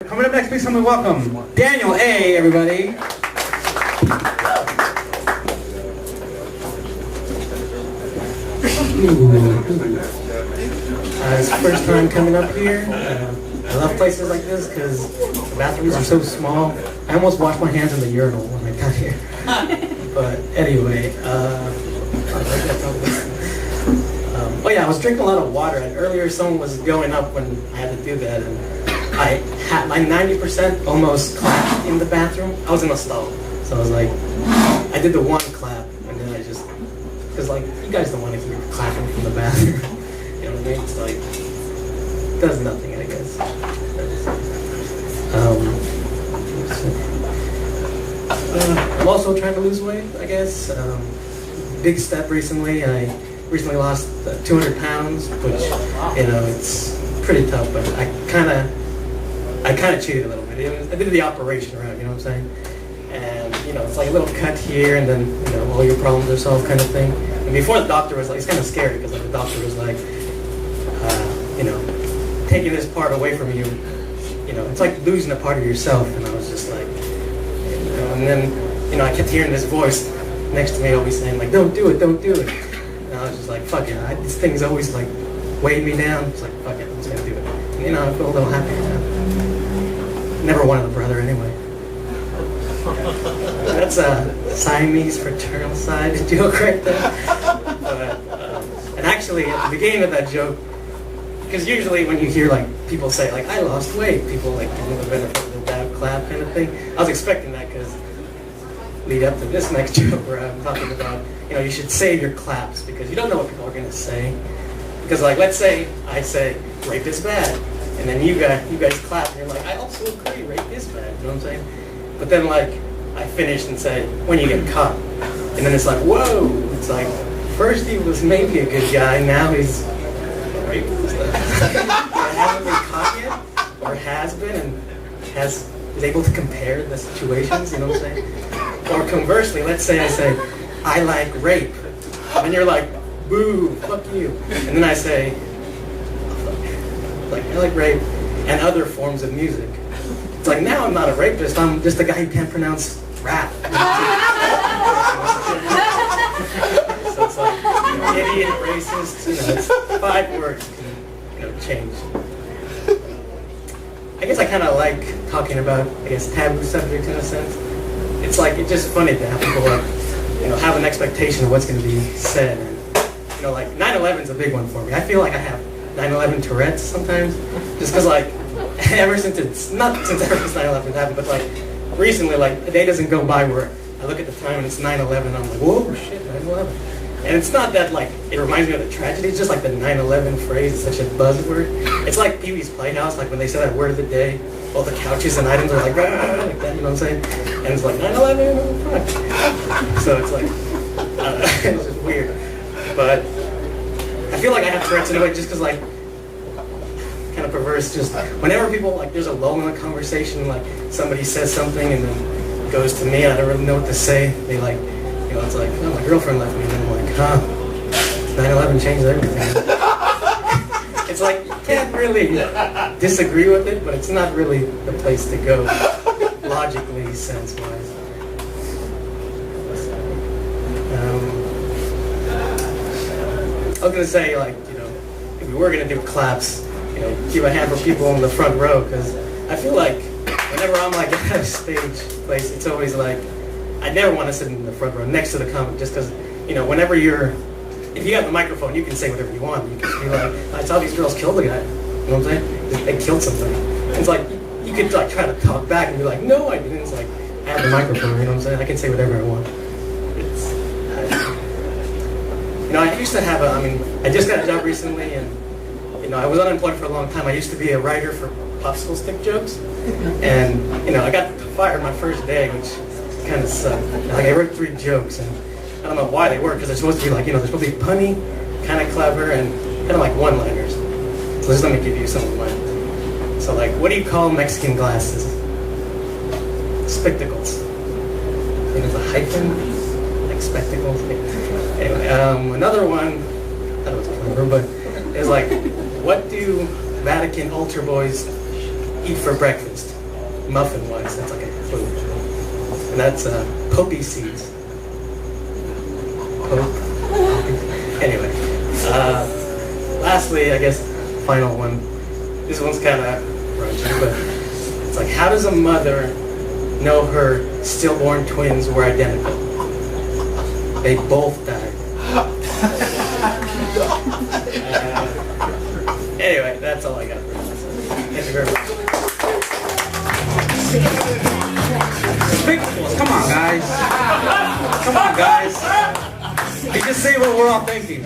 Coming up next, please come and welcome Daniel A. Everybody. It's the first time coming up here. I love places like this because the bathrooms are so small. I almost washed my hands in the urinal when I got here. But anyway, oh yeah, I was drinking a lot of water, and earlier someone was going up when I had to do that, and I had my 90% almost clapped in the bathroom. I was in a stall, so I was like, I did the one clap, and then I just, because like, you guys don't want to hear clapping from the bathroom. You know what I mean? It's like, it does nothing, I guess. I'm also trying to lose weight, I guess. Big step recently. I recently lost 200 pounds, which, you know, it's pretty tough, but I kind of cheated a little bit. I did the operation route, you know what I'm saying? And, you know, it's like a little cut here, and then, you know, all your problems are solved kind of thing. And before the doctor was like, it's kind of scary, because like the doctor was like, you know, taking this part away from you, you know, it's like losing a part of yourself. And I was just like, you know, and then, you know, I kept hearing this voice next to me always saying like, don't do it, don't do it. And I was just like, fuck it, this thing's always like weighing me down. It's like, fuck it, I'm just gonna do it. And, you know, I feel a little happier now. Never wanted a brother anyway. That's a Siamese fraternal side joke right there. And actually, at the beginning of that joke, because usually when you hear like people say like I lost weight, people like give them the benefit of the bad clap kind of thing. I was expecting that because lead up to this next joke where I'm talking about, you know, you should save your claps because you don't know what people are gonna say. Because like let's say I say rape is bad, and then you guys clap and you're like I also agree, rape is bad. You know what I'm saying? But then like I finished and say when you get caught, and then it's like whoa, it's like first he was maybe a good guy, now he's rapist. Hasn't been caught yet, or has been, and is able to compare the situations. You know what I'm saying? Or conversely, let's say I say I like rape, and you're like boo, fuck you, and then I say like I like rape and other forms of music. It's like now I'm not a rapist, I'm just a guy who can't pronounce rap. So it's like, you know, idiot, racist, you know, it's 5 words can, you know, change. I guess I kind of like talking about, I guess, taboo subjects in a sense. It's like, it's just funny to have people like, you know, have an expectation of what's going to be said. And, you know, like 9/11 is a big one for me. I feel like I have 9/11 Tourette's sometimes, just because like, ever since 9/11 happened, but like recently, like a day doesn't go by where I look at the time and it's 9/11. I'm like, whoa, shit, 9/11. And it's not that like it reminds me of the tragedy. It's just like the 9/11 phrase is such a buzzword. It's like Pee-wee's Playhouse, like when they say that word of the day, all the couches and items are like that. You know what I'm saying? And it's like 9/11. Oh, fuck. So it's like it's just weird. But I feel like I have Tourette's in a way just because like. Kind of perverse, just whenever people like there's a lull in the conversation, like somebody says something and then it goes to me and I don't really know what to say, they like, you know, it's like, oh, my girlfriend left me, and then I'm like, huh, 9/11 changed everything. It's like you can't really disagree with it, but it's not really the place to go logically, sense wise. I was gonna say, like, you know, if we were gonna do claps, you know, give a hand for people in the front row, because I feel like whenever I'm like at a stage place, it's always like I never want to sit in the front row next to the comic, just because, you know, whenever if you have the microphone, you can say whatever you want. You can be like, I saw these girls kill the guy. You know what I'm saying? They killed somebody. And it's like you could like try to talk back and be like, no, I didn't. It's like I have the microphone. You know what I'm saying? I can say whatever I want. You know, I used to have I just got a job recently, and you know, I was unemployed for a long time. I used to be a writer for popsicle stick jokes, and you know, I got fired my first day, which kind of sucked. Like I wrote 3 jokes, and I don't know why they were, because they're supposed to be like, you know, they're supposed to be punny, kind of clever, and kind of like one-liners. So just let me give you some of mine. So like, what do you call Mexican glasses? Spectacles. I think it's a hyphen, like spectacles. Anyway, another one, I thought it was clever, but it's like, what do Vatican altar boys eat for breakfast, muffin-wise. That's like a food. And that's poppy seeds. Anyway, lastly, I guess, final one. This one's kind of raunchy, but it's like, how does a mother know her stillborn twins were identical? They both died. Anyway, that's all I got for you. Thank you very much. Come on, guys. Come on, guys. You just say what we're all thinking.